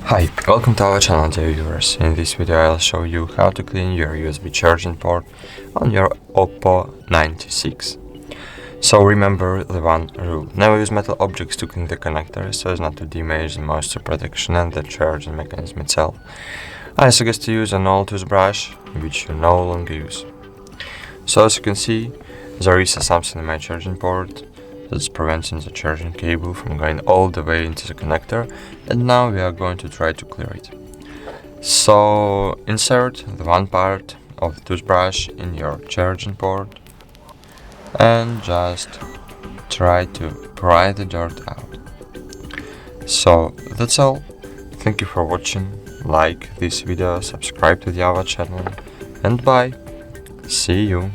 Hi, welcome to our channel, dear viewers. In this video I'll show you how to clean your USB charging port on your Oppo A96. So remember the one rule: never use metal objects to clean the connector so as not to damage the moisture protection and the charging mechanism itself. I suggest to use an old toothbrush which you no longer use. So as you can see, there is something in my charging port that's preventing the charging cable from going all the way into the connector, and now we are going to try to clear it. So insert the one part of the toothbrush in your charging port and just try to pry the dirt out. So that's all. Thank you for watching. Like this video, subscribe to our channel, and bye. See you.